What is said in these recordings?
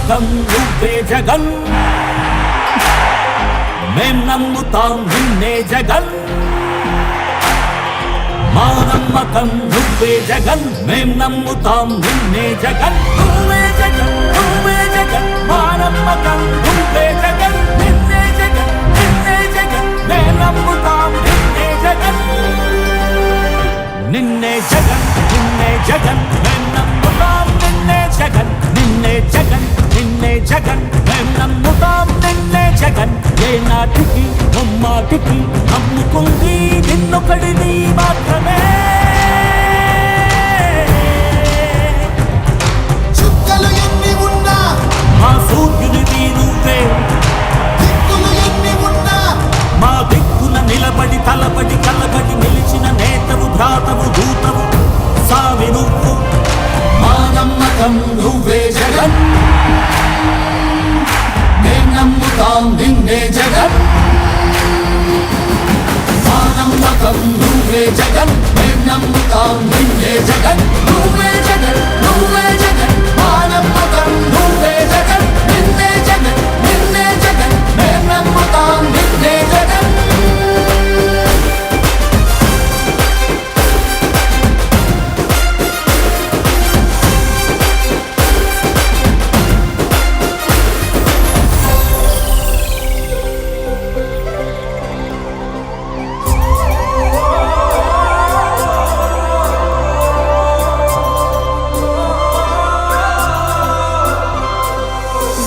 నమ్మకం నువ్వే జగన్ మేం నమ్ముతాం నిన్నే జగన్ మా నమ్మకం నువ్వే జగన్ మేం నమ్ముతాం నిన్నే జగన్ నువ్వే జగన్ నువ్వే జగన్ మా నమ్మకం నువ్వే జగన్ నిన్నే జగన్ నిన్నే జగన్ మేం నమ్ముతాం నిన్నే జగన్ నిన్నే జగన్ నిన్నే జగన్ మేం నమ్ముతాం నిన్నే జగన్ నిన్నే జగన్ నిన్నే జగన్ మేం నమ్ముతాం నిన్నే జగన్ ఏ నాటికి ముమ్మాటికి నమ్ముకుంది నిన్నొకడిని మాత్రమే చుక్కలు ఎన్ని ఉన్నా మా సూర్యునిది నువ్వే దిక్కులు ఎన్ని ఉన్నా మా దిక్కున నిలబడి తలబడి కలబడి నిలిచిన నేతవు భ్రాతవు దూతవు సామి నువ్వు మా నమ్మకం నువ్వే జగన్ మేం నమ్ముతాం నిన్నే జగన్ మా నమ్మకం నువ్వే జగన్ మేం నమ్ముతాం నిన్నే జగన్ నువ్వే జగన్ నువ్వే జగన్ మా నమ్మకం నువ్వే జగన్ నిన్నే జగన్ నిన్నే జగన్ మేం నమ్ముతాం నిన్నే జగన్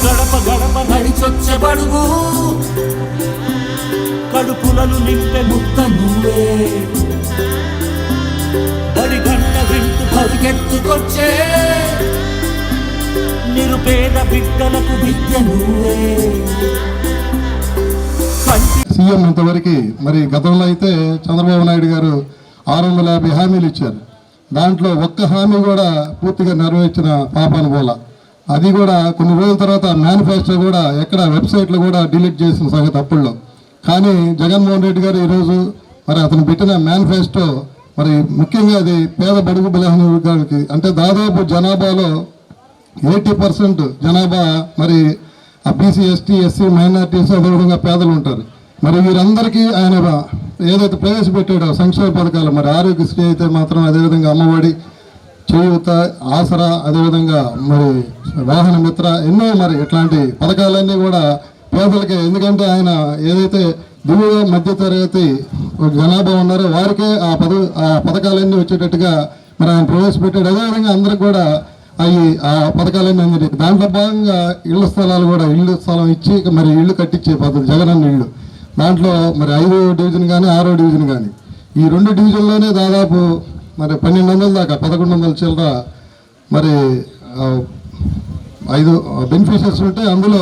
గడప గడప నడిచొచ్చబడుగు కడుపులను నింపే ముత్త నువ్వే బడి గంట వింటూ పరిగెత్తుకొచ్చే నిరుపేద బిడ్డలకు విద్య నువ్వే సీఎం ఇంతవరకు మరి గతంలో అయితే చంద్రబాబు నాయుడు గారు 650 హామీలు ఇచ్చారు. దాంట్లో ఒక్క హామీ కూడా పూర్తిగా నెరవేర్చిన పాపాను పోలా. అది కూడా కొన్ని రోజుల తర్వాత మేనిఫెస్టో కూడా ఎక్కడ వెబ్సైట్లో కూడా డిలీట్ చేసిన సంగతి అప్పుల్లో. కానీ జగన్మోహన్ రెడ్డి గారు ఈరోజు మరి అతను పెట్టిన మేనిఫెస్టో మరి ముఖ్యంగా అది పేద బడుగు బలహీన వర్గాలకి అంటే దాదాపు జనాభాలో 80% జనాభా మరి ఆ బీసీ ఎస్టీ ఎస్సీ మైనార్టీస్ అదేవిధంగా పేదలు ఉంటారు. మరి వీరందరికీ ఆయన ఏదైతే ప్రవేశపెట్టాడో సంక్షేమ పథకాలు మరి ఆరోగ్యశ్రీ అయితే మాత్రం అదేవిధంగా అమ్మఒడి చేయూత ఆసరా అదేవిధంగా మరి వాహన మిత్ర ఎన్నో మరి ఇట్లాంటి పథకాలన్నీ కూడా పేదలకే. ఎందుకంటే ఆయన ఏదైతే దిగువ మధ్యతరగతి జనాభా ఉన్నారో వారికే ఆ పథకాలన్నీ వచ్చేటట్టుగా మరి ఆయన ప్రవేశపెట్టాడు. అదేవిధంగా అందరికి కూడా ఆ పథకాలన్నీ అంది. దాంట్లో భాగంగా ఇళ్ల స్థలాలు కూడా ఇల్లు స్థలం ఇచ్చి మరి ఇల్లు కట్టించే పద్ధతి జగనన్న ఇళ్ళు. దాంట్లో మరి 5వ డివిజన్ కానీ 6వ డివిజన్ కానీ ఈ 2 డివిజన్లోనే దాదాపు మరి 1200 దాకా 1100 చిల్లర మరి 5 బెనిఫిషియర్స్ ఉంటే అందులో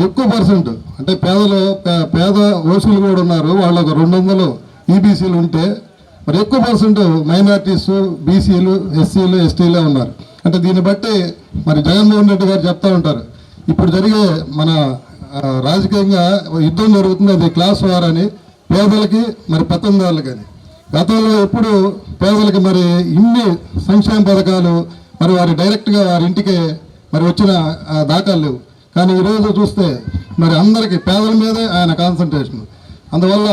ఎక్కువ పర్సెంట్ అంటే పేద ఓసీలు కూడా ఉన్నారు. వాళ్ళకు 200 ఈబీసీలు ఉంటే మరి ఎక్కువ పర్సెంట్ మైనార్టీస్ బీసీలు ఎస్సీలు ఎస్టీలే ఉన్నారు. అంటే దీన్ని బట్టి మరి జగన్మోహన్ రెడ్డి గారు చెప్తా ఉంటారు ఇప్పుడు జరిగే మన రాజకీయంగా యుద్ధం జరుగుతుంది, అది క్లాస్ వార్ అని పేదలకి మరి పెత్తందారులు కానీ. గతంలో ఎప్పుడు పేదలకి మరి ఇన్ని సంక్షేమ పథకాలు మరి వారి డైరెక్ట్గా వారి ఇంటికే మరి వచ్చిన దాఖలు లేవు. కానీ ఈరోజు చూస్తే మరి అందరికీ పేదల మీదే ఆయన కాన్సన్ట్రేషన్. అందువల్ల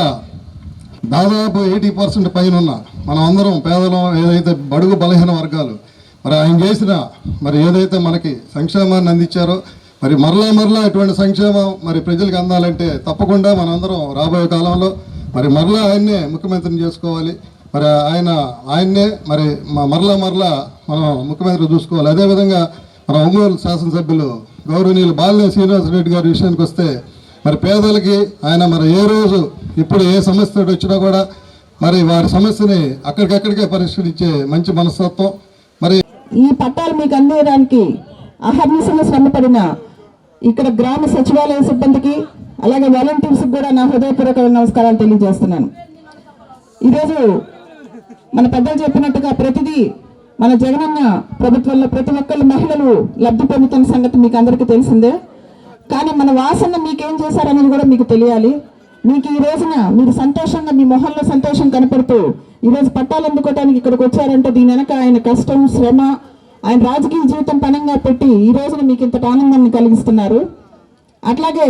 దాదాపు 80% పైన ఉన్న మనం అందరం పేదలం ఏదైతే బడుగు బలహీన వర్గాలు మరి ఆయన చేసిన మరి ఏదైతే మనకి సంక్షేమాన్ని అందించారో మరి మరలా ఇటువంటి సంక్షేమం మరి ప్రజలకు అందాలంటే తప్పకుండా మనందరం రాబోయే కాలంలో మరి మరలా ఆయన్నే ముఖ్యమంత్రిని చేసుకోవాలి. మరి ఆయన్నే మరి మరలా మనం ముఖ్యమంత్రి చూసుకోవాలి. అదేవిధంగా మన ఒంగోలు శాసనసభ్యులు గౌరవనీయులు బాలినేని శ్రీనివాసరెడ్డి గారి విషయానికి వస్తే మరి పేదలకి ఆయన మరి ఏ రోజు ఇప్పుడు ఏ సమస్య వచ్చినా కూడా మరి వారి సమస్యని అక్కడికక్కడికే పరిష్కరించే మంచి మనస్తత్వం. మరి ఈ పట్టాలు మీకు అందించడానికి అహర్నిశంగా శ్రమపడిన ఇక్కడ గ్రామ సచివాలయ సిబ్బందికి అలాగే వాలంటీర్స్కి కూడా నా హృదయపూర్వక నమస్కారాలు తెలియజేస్తున్నాను. ఈరోజు మన పెద్దలు చెప్పినట్టుగా ప్రతిదీ మన జగనన్న ప్రభుత్వంలో ప్రతి ఒక్కరు మహిళలు లబ్ధి పొందుతున్న సంగతి మీకు అందరికీ తెలిసిందే. కానీ మన వాసన మీకేం చేశారనేది కూడా మీకు తెలియాలి. మీకు ఈ రోజున మీరు సంతోషంగా మీ మొహంలో సంతోషం కనపడుతూ ఈరోజు పట్టాలు అందుకోవడానికి ఇక్కడికి వచ్చారంటే దీని వెనక ఆయన కష్టం శ్రమ ఆయన రాజకీయ జీవితం పణంగా పెట్టి ఈ రోజున మీకు ఇంత ఆనందాన్ని కలిగిస్తున్నారు. అట్లాగే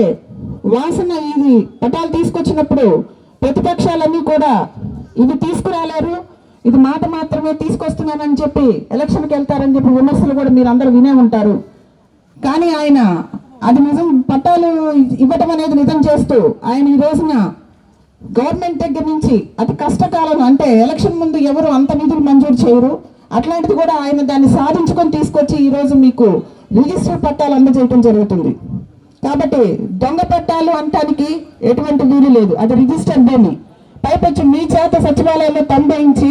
వాసన ఇది పటాలు తీసుకొచ్చినప్పుడు ప్రతిపక్షాలన్నీ కూడా ఇది తీసుకురాలేరు, ఇది మాట మాత్రమే తీసుకొస్తున్నానని చెప్పి ఎలక్షన్కి వెళ్తారని చెప్పి విమర్శలు కూడా మీరు అందరూ వినే ఉంటారు. కానీ ఆయన అది నిజం, పట్టాలు ఇవ్వటం అనేది నిజం చేస్తూ ఆయన ఈ రోజున గవర్నమెంట్ దగ్గర నుంచి అతి కష్టకాలం, అంటే ఎలక్షన్ ముందు ఎవరు అంత నిధులు మంజూరు చేయరు, అట్లాంటిది కూడా ఆయన దాన్ని సాధించుకొని తీసుకొచ్చి ఈరోజు మీకు రిజిస్టర్ పట్టాలు అందజేయటం జరుగుతుంది. కాబట్టి దొంగ పట్టాలు అంటానికి ఎటువంటి వీలు లేదు, అది రిజిస్టర్ భూమి. పైపెచ్చి మీ చేత సచివాలయంలో తంబేయించి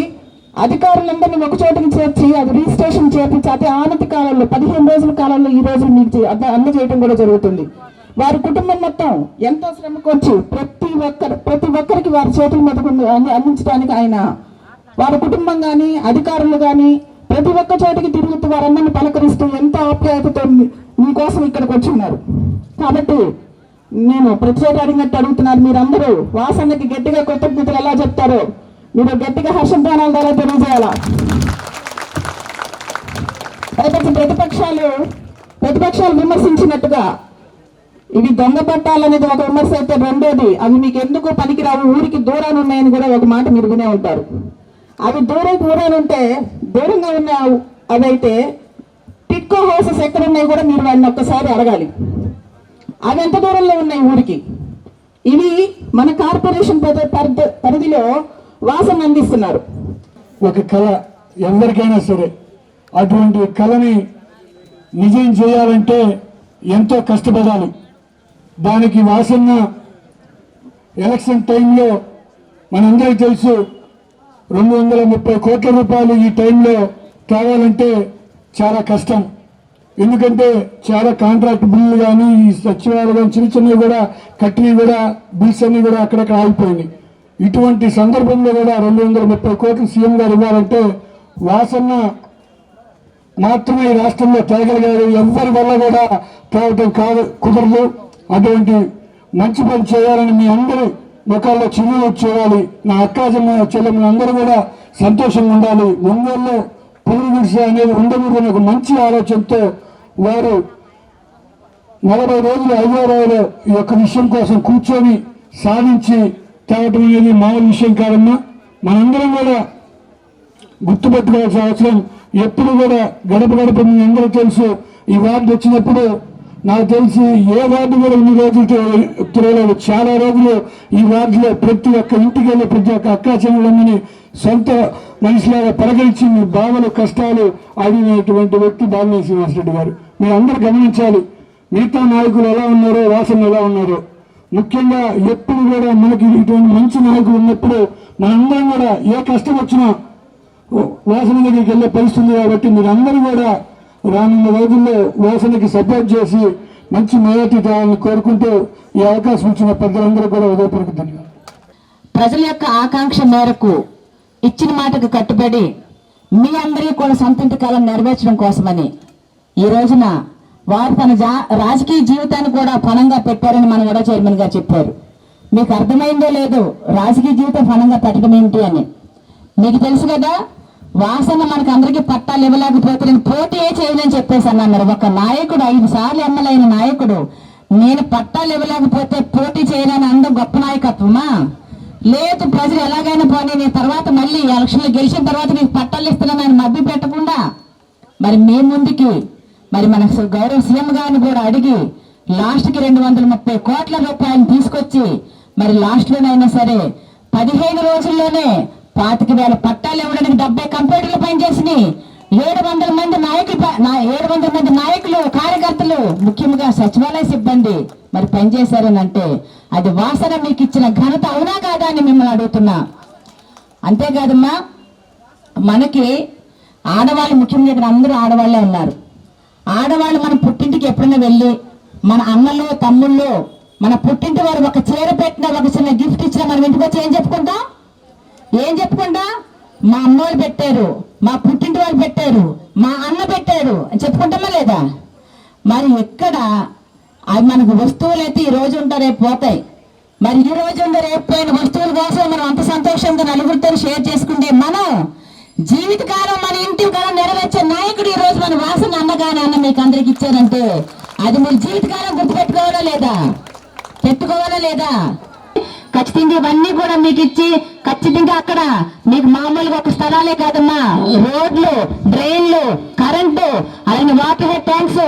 అధికారులందరినీ ఒక చోటుకి చేర్చి అది రిజిస్ట్రేషన్ చేపించి అతి ఆనతి కాలంలో 15 రోజుల కాలంలో ఈ రోజు మీకు అందజేయడం కూడా జరుగుతుంది. వారి కుటుంబం మొత్తం ఎంతో శ్రమకొచ్చి ప్రతి ఒక్కరికి వారి చేతుల మీద అందించడానికి ఆయన వారి కుటుంబం కానీ అధికారులు కానీ ప్రతి ఒక్క చోటికి తిరుగుతూ వారందరినీ పలకరిస్తూ ఎంతో ఆప్యాయతతో మీకోసం ఇక్కడికి వచ్చిన్నారు. కాబట్టి నేను ప్రతి చోట అడిగినట్టు అడుగుతున్నారు, మీరందరూ వాసన్నకి గట్టిగా కృతజ్ఞతలు ఎలా చెప్తారో మీరు గట్టిగా హర్షధ్వానాల ద్వారా తెలియజేయాలా. అయితే ప్రతిపక్షాలు విమర్శించినట్టుగా ఇవి దొంగ పట్టాలనేది ఒక విమర్శ అయితే, రెండోది అవి మీకు ఎందుకు పనికిరావు, ఊరికి దూరాన్ని ఉన్నాయని కూడా ఒక మాట మీరు వినే ఉంటారు. అవి దూరాన్ని ఉంటే దూరంగా ఉన్న అవైతే టిక్కో హౌసెస్ ఎక్కడ ఉన్నాయి కూడా మీరు వాడిని ఒక్కసారి అడగాలి. అవి ఎంత దూరంలో ఉన్నాయి ఊరికి. ఇవి మన కార్పొరేషన్ పరిధిలో వాసన అందిస్తున్నారు. ఒక కళ ఎవరికైనా సరే అటువంటి కళని నిజం చేయాలంటే ఎంతో కష్టపడాలి. దానికి వాసన ఎలక్షన్ టైంలో మనందరికీ తెలుసు 230 కోట్ల రూపాయలు ఈ టైంలో కావాలంటే చాలా కష్టం. ఎందుకంటే చాలా కాంట్రాక్ట్ బిల్లు కానీ ఈ సచివాలయం కానీ చిన్న చిన్నవి కూడా కట్టినవి కూడా బిల్స్ అన్ని కూడా అక్కడక్కడ ఆగిపోయినాయి. ఇటువంటి సందర్భంలో కూడా 230 కోట్లు సీఎం గారు ఇవ్వాలంటే వాసన మాత్రమే ఈ రాష్ట్రంలో తేగలిగారు. ఎవరి వల్ల కూడా తేవటం కుదరదు. అటువంటి మంచి పని చేయాలని మీ అందరూ ముఖాల్లో చిరునవ్వు చేయాలి. నా అక్కా చెల్లెమ్మలు అందరూ కూడా సంతోషంగా ఉండాలి. ఒంగోలులో పురుగు గుడిసె అనేది ఉండకూడదని ఒక మంచి ఆలోచనతో వారు 40 రోజులు హైదరాబాద్లో ఈ యొక్క విషయం కోసం కూర్చొని సాధించి తేవటం అనేది మామూలు విషయం కాదమ్మా. మనందరం కూడా గుర్తుపెట్టుకోవాల్సిన అవసరం. ఎప్పుడు కూడా గడప గడప మీ అందరూ తెలుసు. ఈ వార్డు వచ్చినప్పుడు నాకు తెలిసి ఏ వార్డు కూడా ఇన్ని రోజులు తిరగలేదు. చాలా రోజులు ఈ వార్డులో ప్రతి ఒక్క ఇంటికి వెళ్ళి ప్రతి ఒక్క అక్కా చెల్లెళ్ళని సొంత మనిషిలాగా పలకరించి మీ బాధలు కష్టాలు అడిగినటువంటి వ్యక్తి బాలినేని శ్రీనివాసరెడ్డి గారు. మీరు అందరూ గమనించాలి. మిగతా నాయకులు ఎలా ఉన్నారో వాసన ఎలా ఉన్నారో. ముఖ్యంగా ఎప్పుడు కూడా మనకి ఇటువంటి మంచి నాయకులు ఉన్నప్పుడు మనందరం కూడా ఏ కష్టం వచ్చినా వాసన దగ్గరికి వెళ్ళే పరిస్థితుంది. కాబట్టి మీరందరూ కూడా రానున్న రోజుల్లో వాసనకి సపోర్ట్ చేసి మంచి మేయటి తేవాలని కోరుకుంటూ ఈ అవకాశం ఇచ్చిన పెద్దలందరూ కూడా ఉదయపూర్వక ధన్యవాదాలు. ప్రజల యొక్క ఆకాంక్ష మేరకు ఇచ్చిన మాటకు కట్టుబడి మీ అందరికీ కూడా సొంత కాలం నెరవేర్చడం కోసమని ఈ రోజున వారు తన రాజకీయ జీవితాన్ని కూడా పణంగా పెట్టారని మన కూడా చైర్మన్ గారు చెప్పారు. మీకు అర్థమైందో లేదో రాజకీయ జీవితం పణంగా పెట్టడం ఏంటి అని. మీకు తెలుసు కదా, వాసన మనకు అందరికీ పట్టాలు ఇవ్వలేకపోతే నేను పోటీ చేయలేని చెప్పేసి అన్నారు. ఒక నాయకుడు 5 సార్లు ఎమ్మెల్యే అయిన నాయకుడు నేను పట్టాలు ఇవ్వలేకపోతే పోటీ చేయలేని అందం గొప్ప నాయకత్వమా? లేదు, ప్రజలు ఎలాగైనా పోనీ నేను తర్వాత మళ్ళీ ఎలక్షన్లో గెలిచిన తర్వాత నీకు పట్టాలు ఇస్తున్నాను ఆయన మభ్య పెట్టకుండా మరి మేము ముందుకి మరి మన గౌరవ సీఎం గారిని కూడా అడిగి లాస్ట్కి 230 కోట్ల రూపాయలు తీసుకొచ్చి మరి లాస్ట్లోనైనా సరే 15 రోజుల్లోనే 25,000 పట్టాలు ఇవ్వడానికి 70 కంప్యూటర్లు పనిచేసినాయి. 700 మంది నాయకులు కార్యకర్తలు ముఖ్యంగా సచివాలయ సిబ్బంది మరి పనిచేశారని అంటే అది వాసన మీకు ఇచ్చిన ఘనత అవునా కాదా అని మిమ్మల్ని అడుగుతున్నా. అంతేకాదమ్మా, మనకి ఆడవాళ్ళు ముఖ్యంగా ఇక్కడ అందరూ ఆడవాళ్లే ఉన్నారు. ఆడవాళ్ళు మన పుట్టింటికి ఎప్పుడైనా వెళ్ళి మన అన్నలు తమ్ముళ్ళు మన పుట్టింటి వారు ఒక చీర పెట్టినా ఒక చిన్న గిఫ్ట్ ఇచ్చినా మనం ఇంటికి వచ్చి ఏం చెప్పుకుంటా మా అమ్మోళ్ళు పెట్టారు, మా పుట్టింటి వాళ్ళు పెట్టారు, మా అన్న పెట్టాడు అని చెప్పుకుంటామా లేదా? మరి ఎక్కడ అవి మనకు వస్తువులు అయితే ఈ రోజు ఉంటా రేపు పోతాయి. మరి ఈ రోజు ఉండే రేపు పోయిన వస్తువుల కోసం మనం అంత సంతోషంగా నలుగురితో షేర్ చేసుకుంటే మనం జీవితకాలం మన ఇంటి కాలం నెరవేర్చే నాయకుడు ఈ రోజు మన వాసన అన్నగానే అన్న మీకు అందరికి ఇచ్చారంటే అది మీరు జీవితకాలం గుర్తుపెట్టుకోవాలా లేదా, పెట్టుకోవాలా లేదా? ఖచ్చితంగా ఇవన్నీ కూడా మీకు ఇచ్చి ఖచ్చితంగా అక్కడ మీకు మామూలుగా ఒక స్థలాలే కాదమ్మా, రోడ్లు, డ్రైన్లు, కరెంటు, అలాగే వాటర్ హెడ్ ట్యాంక్స్,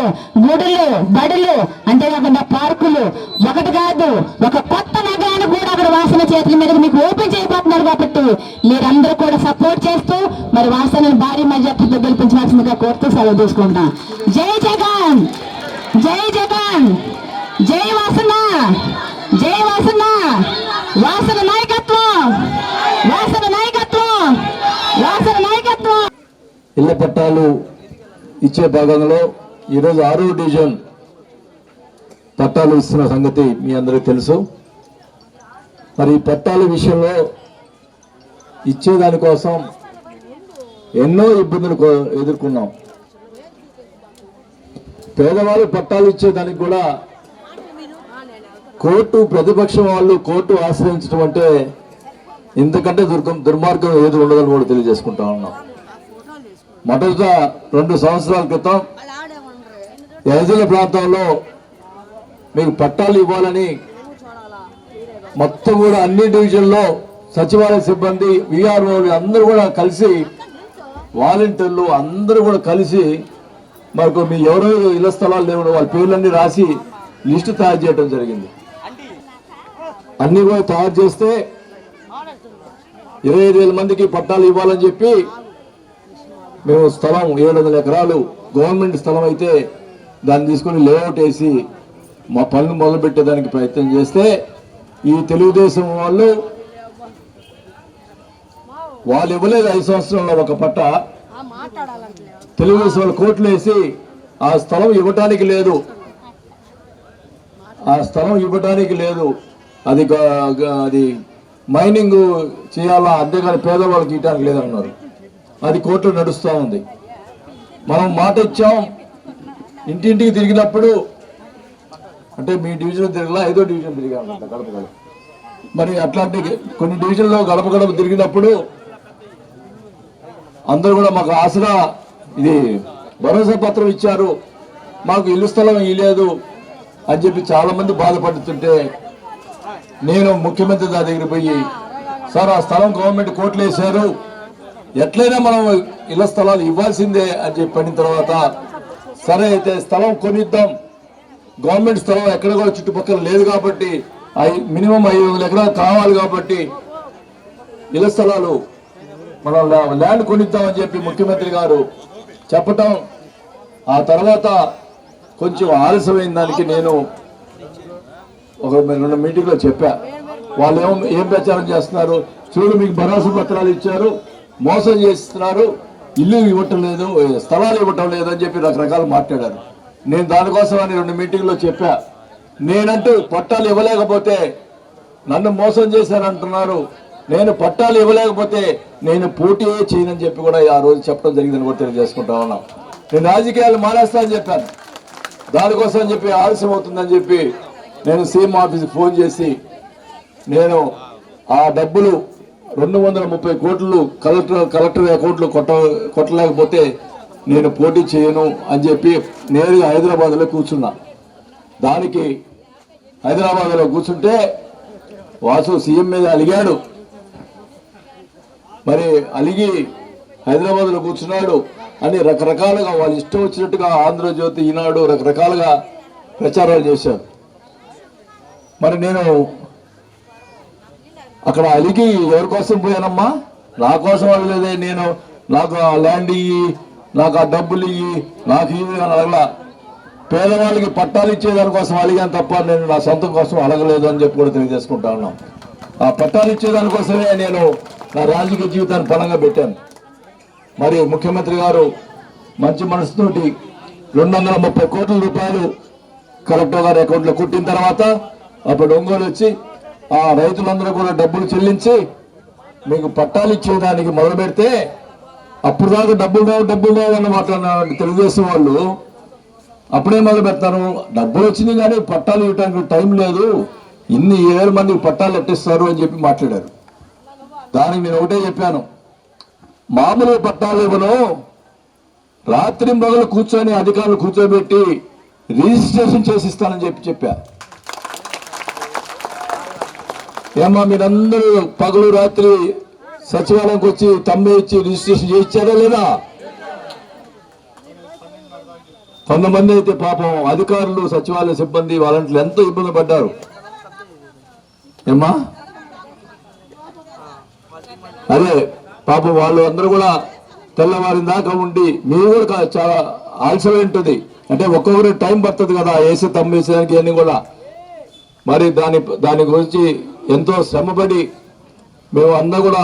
గుడులు, బడులు, అంతేకాకుండా పార్కులు, ఒకటి కాదు ఒక కొత్త నగరాన్ని కూడా అక్కడ వాసన చేతుల మీద మీకు ఓపెన్ చేయబోతున్నారు. కాబట్టి మీరందరూ కూడా సపోర్ట్ చేస్తూ మరి వాసనను భారీ మెజార్టీతో గెలిపించవలసిందిగా కోరుతూ సెలవు తీసుకుంటాం. జై జగన్, జై జగన్, జై వాసన, జై వాసన, వాసన నాయకత్వం, వాసన నాయకత్వం, వాసన నాయకత్వం. ఇళ్ల పట్టాలు ఇచ్చే భాగంలో ఈరోజు 6వ డివిజన్ పట్టాలు ఇస్తున్న సంగతి మీ అందరికీ తెలుసు. మరి ఈ పట్టాల విషయంలో ఇచ్చేదానికోసం ఎన్నో ఇబ్బందులు ఎదుర్కొన్నాం. పేదవాళ్ళు పట్టాలు ఇచ్చేదానికి కూడా కోర్టు, ప్రతిపక్షం వాళ్ళు కోర్టు ఆశ్రయించడం అంటే ఇంతకంటే దుర్మార్గం ఏది ఉండదని కూడా తెలియజేసుకుంటా ఉన్నాం. మొదట 2 సంవత్సరాల క్రితం ఎజల ప్రాంతంలో మీకు పట్టాలు ఇవ్వాలని మొత్తం కూడా అన్ని డివిజన్లో సచివాలయ సిబ్బంది, విఆర్ఓలు అందరూ కూడా కలిసి, వాలంటీర్లు అందరూ కూడా కలిసి మనకు మీ ఎవరెవరు ఇళ్ల స్థలాలు లేవు వాళ్ళ పేర్లన్నీ రాసి లిస్టు తయారు చేయడం జరిగింది. అన్ని కూడా తయారు చేస్తే 25,000 మందికి పట్టాలు ఇవ్వాలని చెప్పి మేము స్థలం 700 ఎకరాలు గవర్నమెంట్ స్థలం అయితే దాన్ని తీసుకొని లేఅవుట్ వేసి మా పనులు మొదలుపెట్టేదానికి ప్రయత్నం చేస్తే ఈ తెలుగుదేశం వాళ్ళు ఇవ్వలేదు. 5 సంవత్సరాల్లో ఒక పట్ట తెలుగుదేశం వాళ్ళు కోర్టులు వేసి ఆ స్థలం ఇవ్వటానికి లేదు, ఆ స్థలం ఇవ్వటానికి లేదు, అది మైనింగ్ చేయాలా, అంతేగాని పేదవాళ్ళకి ఇవ్వడానికి లేదన్నారు. అది కోర్టులో నడుస్తూ ఉంది. మనం మాట ఇచ్చాం, ఇంటింటికి తిరిగినప్పుడు, అంటే మీ డివిజన్ తిరగలా, 5వ డివిజన్ తిరిగాం గడప గడప. మరి అట్లాంటి కొన్ని డివిజన్లో గడప గడప తిరిగినప్పుడు అందరూ కూడా మాకు ఆసరా ఇది భరోసా పత్రం ఇచ్చారు, మాకు ఇల్లు స్థలం ఇవ్వలేదు అని చెప్పి చాలా మంది బాధపడుతుంటే నేను ముఖ్యమంత్రి గారి దగ్గర పోయి, సార్ ఆ స్థలం గవర్నమెంట్ కోర్టులు వేశారు, ఎట్లయినా మనం ఇళ్ల స్థలాలు ఇవ్వాల్సిందే అని చెప్పిన తర్వాత, సరే అయితే స్థలం కొనిద్దాం, గవర్నమెంట్ స్థలం ఎక్కడ కూడా చుట్టుపక్కల లేదు కాబట్టి మినిమం 500 ఎకరాలు కావాలి కాబట్టి ఇళ్ల స్థలాలు మనం ల్యాండ్ కొనిద్దామని చెప్పి ముఖ్యమంత్రి గారు చెప్పటం, ఆ తర్వాత కొంచెం ఆలస్యమైన దానికి నేను ఒక 2 మీటింగ్లో చెప్పా. వాళ్ళు ఏం ప్రచారం చేస్తున్నారు, చూడు మీకు భరోసా పత్రాలు ఇచ్చారు, మోసం చేస్తున్నారు, ఇల్లు ఇవ్వటం లేదు, స్థలాలు ఇవ్వటం లేదు అని చెప్పి రకరకాలు మాట్లాడారు. నేను దానికోసం అని 2 మీటింగ్లో చెప్పా. నేనంటూ పట్టాలు ఇవ్వలేకపోతే నన్ను మోసం చేశారంటున్నారు, నేను పట్టాలు ఇవ్వలేకపోతే నేను పోటీ చేయనని చెప్పి కూడా ఆ రోజు చెప్పడం జరిగిందని కూడా తెలియజేసుకుంటా ఉన్నాం. నేను రాజకీయాలు మానేస్తా అని చెప్పాను, దానికోసం చెప్పి ఆలస్యం అవుతుందని చెప్పి నేను సీఎం ఆఫీస్కి ఫోన్ చేసి, నేను ఆ డబ్బులు 230 కోట్లు కలెక్టర్ అకౌంట్లో కొట్టలేకపోతే నేను పోటీ చేయను అని చెప్పి నేరుగా హైదరాబాద్లో కూర్చున్నా. దానికి హైదరాబాద్లో కూర్చుంటే వాసు సీఎం మీద అలిగాడు. మరి అలిగి హైదరాబాద్లో కూర్చున్నాడు అని రకరకాలుగా వాళ్ళు ఇష్టం వచ్చినట్టుగా ఆంధ్రజ్యోతి, ఈనాడు రకరకాలుగా ప్రచారాలు చేశారు. మరి నేను అక్కడ అలిగి ఎవరి కోసం పోయానమ్మా, నా కోసం అడగలేదే. నేను నాకు ఆ ల్యాండ్ ఇయ్యి, నాకు ఆ డబ్బులు ఇయ్యి, నాకు ఇవి అని అడగలా. పేదవాళ్ళకి పట్టాలు ఇచ్చేదానికోసం అడిగాను తప్ప నేను నా సొంతం కోసం అడగలేదు అని చెప్పి కూడా తెలియజేసుకుంటా ఉన్నాం. ఆ పట్టాలు ఇచ్చేదానికోసమే నేను నా రాజకీయ జీవితాన్ని పణంగా పెట్టాను. మరి ముఖ్యమంత్రి గారు మంచి మనసుతోటి 230 కోట్ల రూపాయలు కలెక్టర్ గారి అకౌంట్లో కుట్టిన తర్వాత అప్పుడు ఒంగోలు వచ్చి ఆ రైతులందరూ కూడా డబ్బులు చెల్లించి మీకు పట్టాలు ఇచ్చేదానికి మొదలు పెడితే, అప్పుడు దాకా డబ్బులు రావు అని మాట్లాడిన తెలుగుదేశం వాళ్ళు అప్పుడే మొదలు పెడతారు. డబ్బులు వచ్చినాయి కానీ పట్టాలు ఇవ్వడానికి టైం లేదు, ఇన్ని 7 మందికి పట్టాలు ఎట్టిస్తారు అని చెప్పి మాట్లాడారు. దానికి నేను ఒకటే చెప్పాను, మామూలు పట్టాలు ఇవ్వను, రాత్రి మొదలు కూర్చొని అధికారులు కూర్చోబెట్టి రిజిస్ట్రేషన్ చేసిస్తానని చెప్పా. ఏమా మీరందరూ పగలు రాత్రి సచివాలయంకి వచ్చి తమ్మే ఇచ్చి రిజిస్ట్రేషన్ చేయించారా లేదా? కొంతమంది అయితే పాపం అధికారులు, సచివాలయ సిబ్బంది, వాలంటీర్లు ఎంతో ఇబ్బంది పడ్డారు. ఏమ్మా అదే పాపం వాళ్ళు అందరూ కూడా తెల్లవారిన దాకా ఉండి, మీరు కూడా చాలా ఆలస్యం ఉంటుంది. అంటే ఒక్కొక్కరు టైం పడుతుంది కదా వేసి తమ్మేసేదానికి అన్ని కూడా. మరి దాని గురించి ఎంతో శ్రమపడి మేము అందరూ కూడా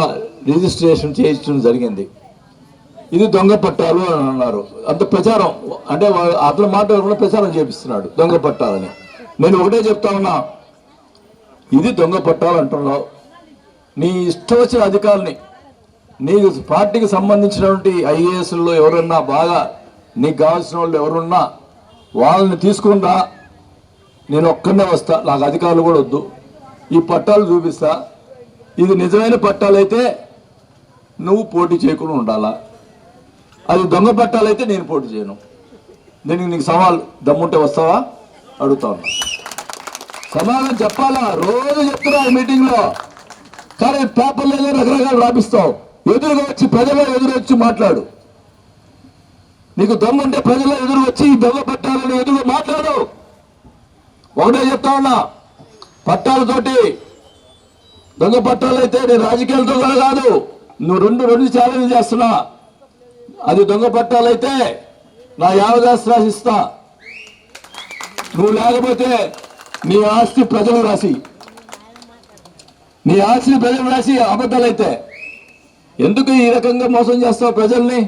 రిజిస్ట్రేషన్ చేయించడం జరిగింది. ఇది దొంగ పట్టాలు అని అన్నారు. అంత ప్రచారం అంటే అట్లా మాట్లాడకుండా ప్రచారం చేపిస్తున్నాడు దొంగ పట్టాలని. నేను ఒకటే చెప్తా ఉన్నా, ఇది దొంగ పట్టాలు అంటున్నావు. నీ ఇష్టం వచ్చిన అధికారుల్ని, నీ పార్టీకి సంబంధించినటువంటి ఐఏఎస్లో ఎవరున్నా, బాగా నీకు కావాల్సిన వాళ్ళు ఎవరున్నా వాళ్ళని తీసుకుంటా, నేను ఒక్కడనే వస్తా, నాకు అధికారులు కూడా వద్దు, ఈ పట్టాలు చూపిస్తా. ఇది నిజమైన పట్టాలైతే నువ్వు పోటీ చేయకుండా ఉండాలా, అది దొంగ పట్టాలైతే నేను పోటీ చేయను. దీనికి నీకు సవాల్ దమ్ముంటే వస్తావా అడుగుతా ఉన్నా. సమాధానం చెప్పాలా? రోజు చెప్తున్నా మీటింగ్లో, కానీ పేపర్లో ఏదో రకరకాలు రాపిస్తావు. ఎదురుగా వచ్చి ప్రజల్లో ఎదురు వచ్చి మాట్లాడు. నీకు దమ్ముంటే ప్రజల్లో ఎదురు వచ్చి దొంగ పట్టాలని ఎదురు మాట్లాడు. ఒకటే చెప్తా ఉన్నా, పట్టాలతోటి దొంగ పట్టాలు అయితే నేను రాజకీయాల దొంగలు కాదు, నువ్వు రెండు ఛాలెంజ్ చేస్తున్నా. అది దొంగ పట్టాలైతే నా యావదాస్తి రాసిస్తా, నువ్వు లేకపోతే నీ ఆస్తి ప్రజలు రాసి, నీ ఆస్తి ప్రజలు రాసి అబద్ధాలైతే ఎందుకు ఈ రకంగా మోసం చేస్తావు ప్రజల్ని?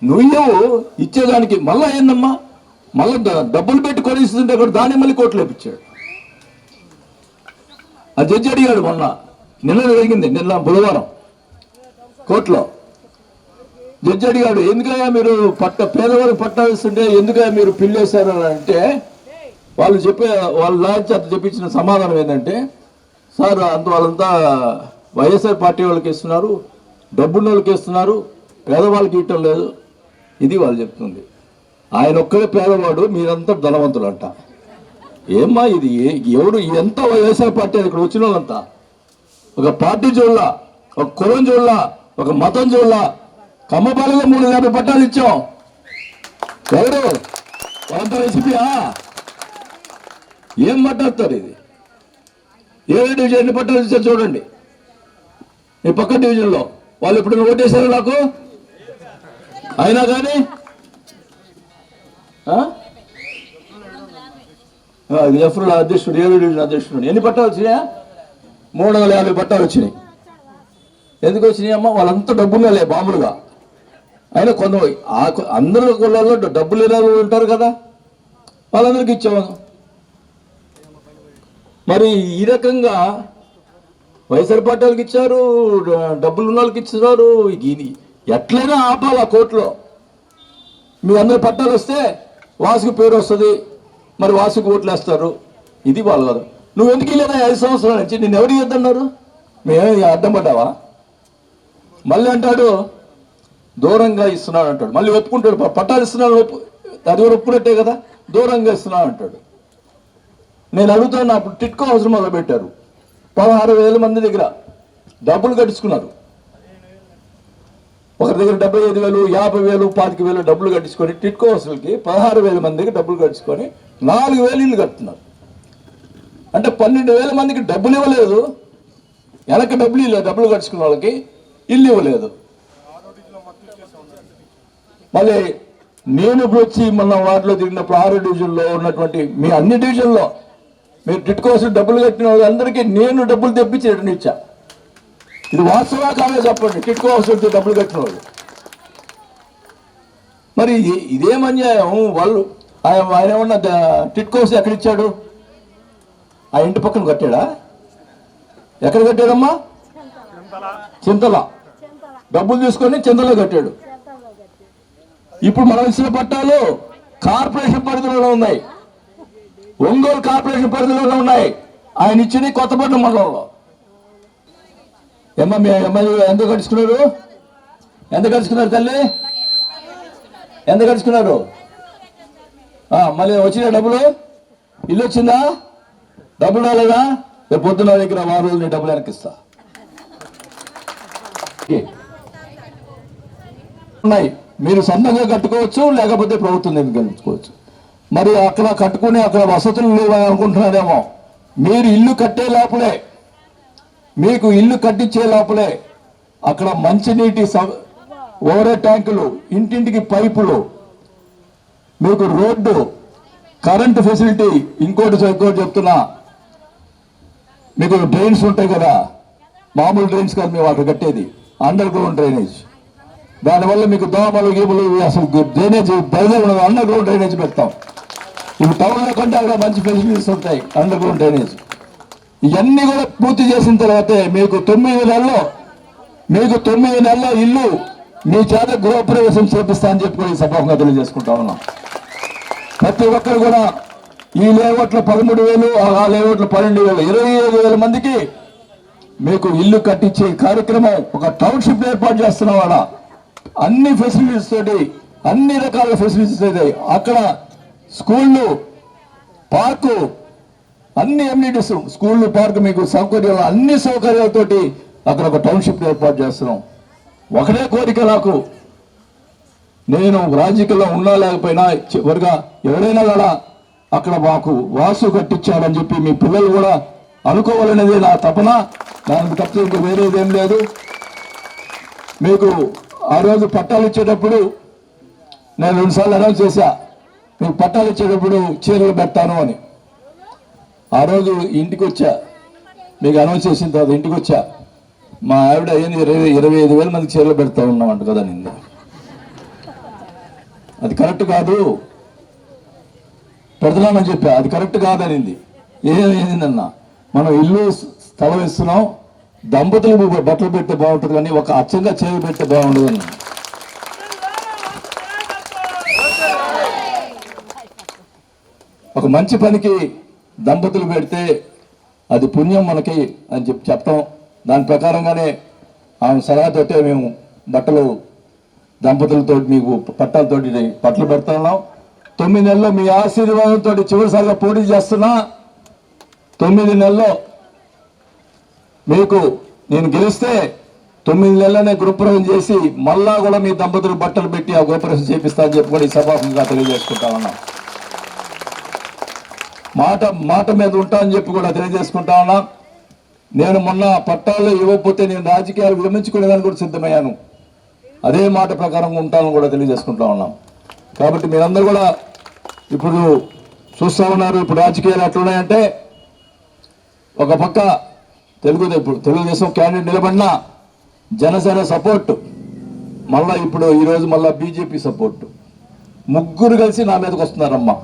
నువ్వు ఇచ్చేదానికి మళ్ళా ఏందమ్మా, మళ్ళీ డబ్బులు పెట్టి కొనిస్తుంటే కూడా దాన్ని మళ్ళీ కోర్టులో ఇప్పించాడు. ఆ జడ్జి అడిగాడు నిన్న జరిగింది, నిన్న బుధవారం కోర్టులో జడ్జి అడిగాడు, ఎందుకయ్యా మీరు పేదవారికి పట్టా ఇస్తుంటే ఎందుకయ్యా మీరు పిల్లేశారు అని అంటే, వాళ్ళ లాంచి అతను చెప్పించిన సమాధానం ఏంటంటే, సార్ వాళ్ళంతా వైఎస్ఆర్ పార్టీ వాళ్ళకి ఇస్తున్నారు, డబ్బున్న వాళ్ళకి ఇస్తున్నారు, పేదవాళ్ళకి ఇవ్వటం లేదు. ఇది వాళ్ళు చెప్తుంది. ఆయన ఒక్కడే పేదవాడు, మీరంతా ధనవంతులు అంట. ఏమ్మా ఇది ఎవరు ఎంత వైఎస్ఆర్ పార్టీ ఇక్కడ వచ్చిన వాళ్ళంతా ఒక పార్టీ చూడలా, ఒక కులం చూడలా, ఒక మతం చూడలా. కమ్మపాలలో 350 పట్టాలు ఇచ్చాం. ఎవరు వాళ్ళంతా రెసిపీయా? ఏం మాట్లాడతారు? ఇది ఏ డివిజన్ ఎన్ని పట్టాలు ఇచ్చారు చూడండి. ఈ పక్క డివిజన్లో వాళ్ళు ఎప్పుడైనా ఓటేశారు నాకు? అయినా కానీ ఎఫ్రుల అధ్యక్షుడు, 7 డివిజన్ అధ్యక్షుడు, ఎన్ని పట్టాలు వచ్చినాయా? 350 పట్టాలు వచ్చినాయి. ఎందుకు వచ్చినాయి అమ్మా? వాళ్ళంతా డబ్బులే మామూలుగా. అయినా అందరూ కులాల్లో డబ్బులు లేని వాళ్ళు ఉంటారు కదా, వాళ్ళందరికీ ఇచ్చాము. మరి ఈ రకంగా వైఎస్ఆర్ పార్టీలకు ఇచ్చారు, డబ్బులు ఉన్న వాళ్ళకి ఇచ్చారు. ఎట్లయినా ఆపాలా కోర్టులో. మీ అందరి పట్టాలు వస్తే వాసుకు పేరు వస్తుంది, మరి వాసుకు ఓట్లు వేస్తారు. ఇది వాళ్ళ. నువ్వు ఎందుకు వెళ్ళేదా 5 సంవత్సరాల నుంచి? నేను ఎవరికి ఇద్దన్నారు? మేమే అడ్డం పడ్డావా? మళ్ళీ అంటాడు దూరంగా ఇస్తున్నాడు అంటాడు, మళ్ళీ ఒప్పుకుంటాడు. పట్టాలు ఇస్తున్నాడు, అది కూడా ఒప్పుకున్నట్టే కదా, దూరంగా ఇస్తున్నాడు అంటాడు. నేను అడుగుతాను, అప్పుడు టిట్కో అవసరం మొదలు పెట్టారు. 16,000 మంది దగ్గర డబ్బులు కట్టించుకున్నారు. ఒకరి దగ్గర 75,000, 50,000, 25,000 డబ్బులు కట్టించుకొని టిట్కో హౌస్లకి 16,000 మంది దగ్గర డబ్బులు కట్టించుకొని 4,000 ఇల్లు కడుతున్నారు. అంటే 12,000 మందికి డబ్బులు ఇవ్వలేదు, వెనక డబ్బులు ఇవ్వలేదు, డబ్బులు కట్టించుకున్న వాళ్ళకి ఇల్లు ఇవ్వలేదు. మళ్ళీ నేను ఇప్పుడు వచ్చి మన వార్డులో తిరిగినప్పుడు 6 డివిజన్లో ఉన్నటువంటి మీ అన్ని డివిజన్లో మీరు టిట్కో హౌస్ డబ్బులు కట్టిన వాళ్ళందరికీ నేను డబ్బులు తెప్పించి రిటర్న్ ఇచ్చా. ఇది వాస్తవా కాదే చెప్పండి? టిట్కో హౌస్ డబ్బులు కట్టిన వాళ్ళు. మరి ఇదేం అన్యాయం? వాళ్ళు ఆయన ఏమన్నా టిట్కో హౌస్ ఎక్కడ ఇచ్చాడు? ఆ ఇంటి పక్కన కట్టాడా? ఎక్కడ కట్టాడమ్మా? చింతల. డబ్బులు తీసుకొని చింతలో కట్టాడు. ఇప్పుడు మనం ఇచ్చిన పట్టాలు కార్పొరేషన్ పరిధిలో ఉన్నాయి, ఒంగోలు కార్పొరేషన్ పరిధిలో ఉన్నాయి. ఆయన ఇచ్చిన కొత్తపట్నం మండలంలో. మీ ఎమ్మెల్యే ఎందుకు కట్టించుకున్నారు? ఎంత ఖర్చుకున్నారు తల్లి? ఎంత ఖర్చుకున్నారు? మళ్ళీ వచ్చిన డబ్బులు? ఇల్లు వచ్చిందా? డబ్బులు రాలేదా? రేపు పొద్దున్న దగ్గర 6 రోజులు నీ డబ్బులు వెనక్కిస్తా. ఉన్నాయి, మీరు సొంతంగా కట్టుకోవచ్చు, లేకపోతే ప్రభుత్వం దగ్గర కట్టుకోవచ్చు. మరి అక్కడ కట్టుకుని అక్కడ వసతులు లేవని అనుకుంటున్నారేమో. మీరు ఇల్లు కట్టే లోపలే, మీకు ఇల్లు కట్టించే లోపలే అక్కడ మంచినీటి ఓవరే ట్యాంకులు, ఇంటింటికి పైపులు, మీకు రోడ్డు, కరెంటు ఫెసిలిటీ. ఇంకోటి చెప్తున్నా, మీకు డ్రైన్స్ ఉంటాయి కదా, మామూలు డ్రైన్స్ కాదు మేము వాటర్ కట్టేది, అండర్ గ్రౌండ్ డ్రైనేజ్. దానివల్ల మీకు దోమలు గీములు అసలు డ్రైనేజ్ బయలుదేరి అండర్ గ్రౌండ్ డ్రైనేజ్ పెడతాం. ఇవి టౌన్లో కంటే అక్కడ మంచి ఫెసిలిటీస్ ఉంటాయి అండర్ గ్రౌండ్ డ్రైనేజ్. ఇవన్నీ కూడా పూర్తి చేసిన తర్వాతే మీకు 9 నెలల్లో ఇల్లు మీ చేత గృహప్రవేశం చేపిస్తా అని చెప్పి ఈ సభాముఖంగా తెలియజేసుకుంటా ఉన్నాం. ప్రతి ఒక్కరు కూడా ఈ లేఅవుట్లో 13,000, ఆ లేఅవుట్లో 12,000, 25,000 మందికి మీకు ఇల్లు కట్టించే కార్యక్రమం ఒక టౌన్షిప్ ఏర్పాటు చేస్తున్నాం. వాళ్ళ అన్ని ఫెసిలిటీస్ తోటి, అన్ని రకాల ఫెసిలిటీస్ అయితే అక్కడ స్కూళ్ళు, పార్కు, అన్ని అమ్యూనిటీస్, స్కూళ్ళు, పార్కు, మీకు సౌకర్యాలు, అన్ని సౌకర్యాలతోటి అక్కడ ఒక టౌన్షిప్ ఏర్పాటు చేస్తున్నాం. ఒకటే కోరిక నాకు, నేను రాజకీయాల్లో ఉన్నా లేకపోయినా చివరిగా ఎవరైనా కూడా అక్కడ మాకు వాసు కట్టించాడని చెప్పి మీ పిల్లలు కూడా అనుకోవాలనేది నా తపన. దానికి తప్ప ఇంకా వేరేదేం లేదు. మీకు ఆ రోజు పట్టాలు ఇచ్చేటప్పుడు నేను 2 సార్లు అనౌన్స్ చేశా, మీకు పట్టాలు ఇచ్చేటప్పుడు చీరలు పెడతాను అని. ఆ రోజు ఇంటికి వచ్చా, మీకు అనౌన్స్ చేసిన తర్వాత ఇంటికి వచ్చా. మా ఆవిడ అయ్యింది 25,000 మందికి చీరలు పెడతా ఉన్నామంట కదా నింది. అది కరెక్ట్ కాదు, పెడతామని చెప్పా, అది కరెక్ట్ కాదనింది. ఏందన్నా, మనం ఇల్లు స్థలం ఇస్తున్నాం, దంపతులు బట్టలు పెడితే బాగుంటుంది కానీ ఒక అచ్చంగా చీర పెడితే బాగుండదని. ఒక మంచి పనికి దంపతులు పెడితే అది పుణ్యం మనకి అని చెప్తాం. దాని ప్రకారంగానే ఆమె సలహాతోటే మేము బట్టలు దంపతులతో మీకు పట్టాలతోటి బట్టలు పెడతా ఉన్నాం. 9 నెలల్లో మీ ఆశీర్వాదంతో చివరిసారిగా పోటీ చేస్తున్నా. 9 నెలల్లో మీకు నేను గెలిస్తే 9 నెలలనే గృహప్రవేశం చేసి మళ్ళా కూడా మీ దంపతులు బట్టలు పెట్టి ఆ గృహప్రవేశం చేపిస్తా అని చెప్పి కూడా ఈ సభాముఖంగా తెలియజేసుకుంటా ఉన్నా. మాట మీద ఉంటా అని చెప్పి కూడా తెలియజేసుకుంటా ఉన్నా. నేను మొన్న పట్టాలు ఇవ్వకపోతే నేను రాజకీయాలు విరమించుకునేదాన్ని కూడా సిద్ధమయ్యాను. అదే మాట ప్రకారం ఉంటానని కూడా తెలియజేసుకుంటా ఉన్నాం. కాబట్టి మీరందరూ కూడా ఇప్పుడు చూస్తూ ఉన్నారు, ఇప్పుడు రాజకీయాలు ఎట్లున్నాయంటే ఒక పక్క తెలుగుదేశం క్యాండిడేట్ నిలబడినా జనసేన సపోర్టు, మళ్ళా ఇప్పుడు ఈరోజు మళ్ళా బీజేపీ సపోర్టు, ముగ్గురు కలిసి నా మీదకి వస్తున్నారమ్మా.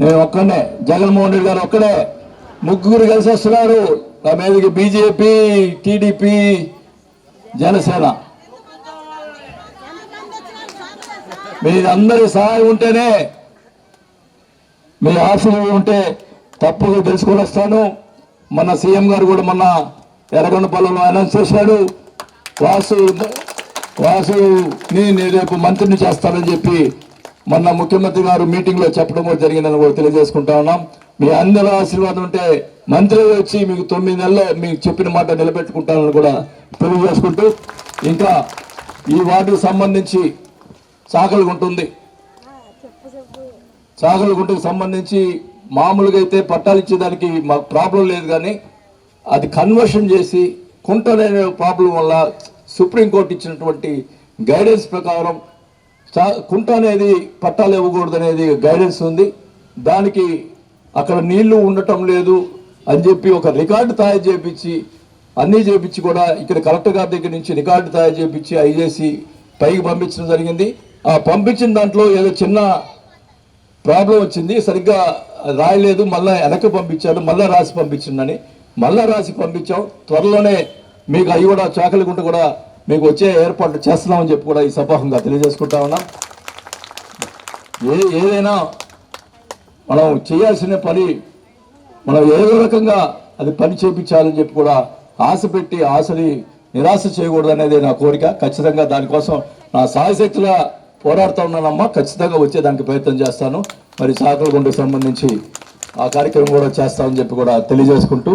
నేను ఒక్కనే, జగన్మోహన్ రెడ్డి గారు ఒక్కడే, ముగ్గురు కలిసి వస్తున్నారు నా మీదకి. BJP, TDP, Janasena. మీరందరి సహాయం ఉంటేనే, మీ ఆశీర్వాదం ఉంటే తప్పుగా తెలుసుకొని వస్తాను. మన సీఎం గారు కూడా మొన్న ఎర్రగొండపాలెంలో అనౌన్స్ చేశాడు, వాసుని రేపు మంత్రిని చేస్తానని చెప్పి మొన్న ముఖ్యమంత్రి గారు మీటింగ్లో చెప్పడం కూడా జరిగిందని కూడా తెలియజేసుకుంటా ఉన్నాం. మీ అందరి ఆశీర్వాదం ఉంటే మంత్రి వచ్చి మీకు 9 నెలల్లో మీకు చెప్పిన మాట నిలబెట్టుకుంటానని కూడా తెలియజేసుకుంటూ, ఇంకా ఈ వార్డుకు సంబంధించి చాకలిగుంటుంది, చాకలిగుంటకు సంబంధించి మామూలుగా అయితే పట్టాలు ఇచ్చేదానికి మాకు ప్రాబ్లం లేదు, కానీ అది కన్వర్షన్ చేసి కుంట అనే ప్రాబ్లం వల్ల సుప్రీంకోర్టు ఇచ్చినటువంటి గైడెన్స్ ప్రకారం కుంట అనేది పట్టాలు ఇవ్వకూడదు అనేది గైడెన్స్ ఉంది. దానికి అక్కడ నీళ్లు ఉండటం లేదు అని చెప్పి ఒక రికార్డు తయారు చేయించి అన్నీ చేయించి కూడా ఇక్కడ కలెక్టర్ గారి దగ్గర నుంచి రికార్డు తయారు చేయించి ఐజేసి పైకి పంపించడం జరిగింది. ఆ పంపించిన దాంట్లో ఏదో చిన్న ప్రాబ్లం వచ్చింది, సరిగ్గా రాయలేదు, మళ్ళీ వెనక్కి పంపించాడు, మళ్ళీ రాసి పంపించిందని మళ్ళీ రాసి పంపించాం. త్వరలోనే మీకు అవి కూడా చాకలిగుంట కూడా మీకు వచ్చే ఏర్పాట్లు చేస్తున్నామని చెప్పి కూడా ఈ సభాముఖంగా తెలియజేసుకుంటా ఉన్నాం. ఏదైనా మనం చేయాల్సిన పని మనం ఏదో రకంగా అది పని చేయించాలని చెప్పి కూడా ఆశ పెట్టి ఆశని నిరాశ చేయకూడదు అనేది నా కోరిక. ఖచ్చితంగా దానికోసం నా సాయశక్తులా పోరాడుతూ ఉన్నానమ్మా. ఖచ్చితంగా వచ్చేదానికి ప్రయత్నం చేస్తాను. మరి చాకలగుంటకు సంబంధించి ఆ కార్యక్రమం కూడా చేస్తామని చెప్పి కూడా తెలియజేసుకుంటూ